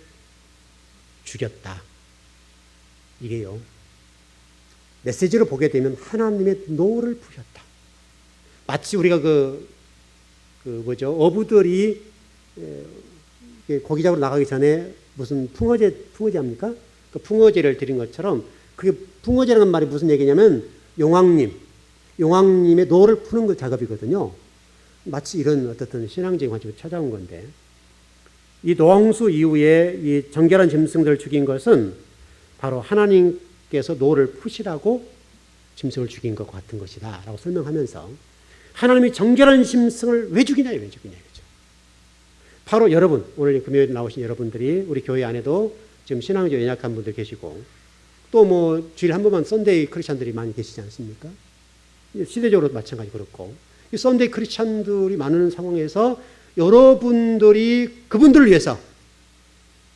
죽였다. 이게요, 메시지로 보게 되면 하나님의 노를 부셨다. 마치 우리가 어부들이 고기 잡으러 나가기 전에 무슨 풍어제 합니까? 그 풍어제를 드린 것처럼, 그게 풍어제라는 말이 무슨 얘기냐면 용왕님의 노를 푸는 그 작업이거든요. 마치 이런 어떻든 신앙적인 관점으로 찾아온 건데, 이 노홍수 이후에 이 정결한 짐승들을 죽인 것은 바로 하나님께서 노를 푸시라고 짐승을 죽인 것과 같은 것이다 라고 설명하면서, 하나님이 정결한 짐승을 왜 죽이냐 이거죠. 바로 여러분, 오늘 금요일 나오신 여러분들이 우리 교회 안에도 지금 신앙적으로 연약한 분들 계시고, 또 뭐 주일에 한 번만 썬데이 크리스찬들이 많이 계시지 않습니까? 시대적으로 마찬가지 그렇고, 이 썬데이 크리스찬들이 많은 상황에서 여러분들이 그분들을 위해서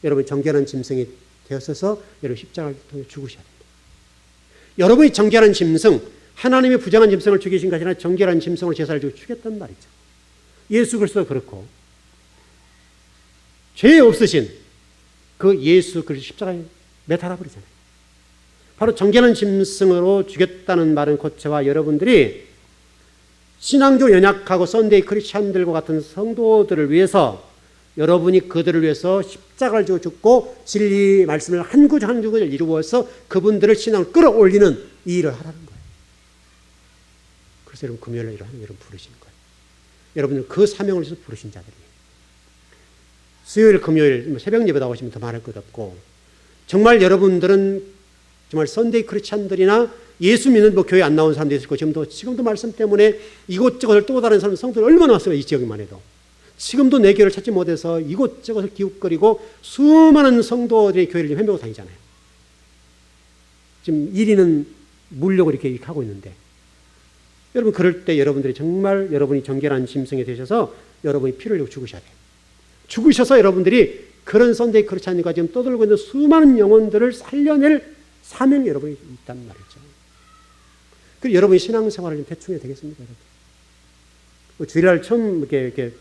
여러분이 정결한 짐승이 되었어서 여러분 십자가를 통해 죽으셔야 됩니다. 여러분이 정결한 짐승, 하나님의 부정한 짐승을 죽이신 것이 아니라 정결한 짐승으로 제사를 지고 죽였단 말이죠. 예수 그리스도 그렇고, 죄 없으신 그 예수 그리스도 십자가에 매달아 버리잖아요. 바로 정결한 짐승으로 죽였다는 말은 곧 저와 여러분들이 신앙적으로 연약하고 썬데이 크리스찬들과 같은 성도들을 위해서, 여러분이 그들을 위해서 십자가를 지고 죽고 진리 말씀을 한 구절 한 구절 이루어서 그분들을 신앙을 끌어올리는 이 일을 하라는 거예요. 그래서 여러분 금요일에 하나님 여러분 부르시는 거예요. 여러분들 그 사명을 위해서 부르신 자들이에요. 수요일 금요일 새벽 예배 나오시면 더 말할 것 없고, 정말 여러분들은 정말 썬데이 크리스찬들이나 예수 믿는 교회 안 나온 사람도 있을 거고, 지금도 말씀 때문에 이곳저곳을 또 다른 사람 성도들 얼마나 왔어요. 이 지역만 해도. 지금도 내 교회를 찾지 못해서 이곳저곳을 기웃거리고 수많은 성도들이 교회를 지금 헤매고 다니잖아요. 지금 1위는 물려고 이렇게 하고 있는데, 여러분 그럴 때 여러분들이 정말 여러분이 정결한 짐승이 되셔서 여러분이 피를 흘리고 죽으셔야 돼요. 죽으셔서 여러분들이 그런 썬데이 크리스찬과 지금 떠들고 있는 수많은 영혼들을 살려낼 사명이 여러분이 있단 말이죠. 그리고 여러분이 신앙생활을 좀 대충 해야 되겠습니까, 여러분? 주일날 처음 이렇게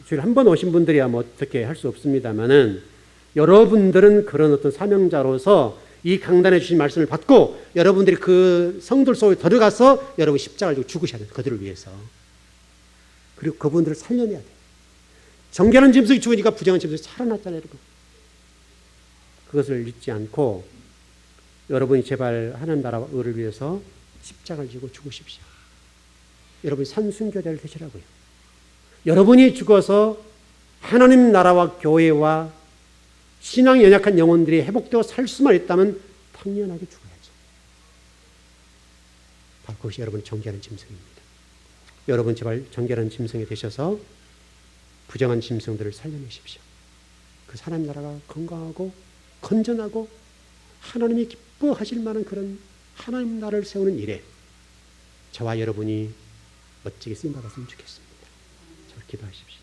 주일 한 번 오신 분들이야 뭐 어떻게 할 수 없습니다만은, 여러분들은 그런 어떤 사명자로서 이 강단에 주신 말씀을 받고 여러분들이 그 성들 속에 들어가서 여러분 십자가를 지고 죽으셔야 돼요. 그들을 위해서. 그리고 그분들을 살려내야 돼요. 정결한 짐승이 죽으니까 부정한 짐승이 살아났잖아요, 여러분. 그것을 잊지 않고 여러분이 제발 하나님 나라와 의를 위해서 십자가를 지고 죽으십시오. 여러분이 산순교자를 되시라고요. 여러분이 죽어서 하나님 나라와 교회와 신앙이 연약한 영혼들이 회복되어 살 수만 있다면 당연하게 죽어야죠. 바로 그것이 여러분의 정결한 짐승입니다. 여러분 제발 정결한 짐승이 되셔서 부정한 짐승들을 살려내십시오. 그 하나님 나라가 건강하고 건전하고 하나님이 기뻐하실 만한 그런 하나님 나라를 세우는 일에 저와 여러분이 멋지게 쓰임받았으면 좋겠습니다. 잘 기도하십시오.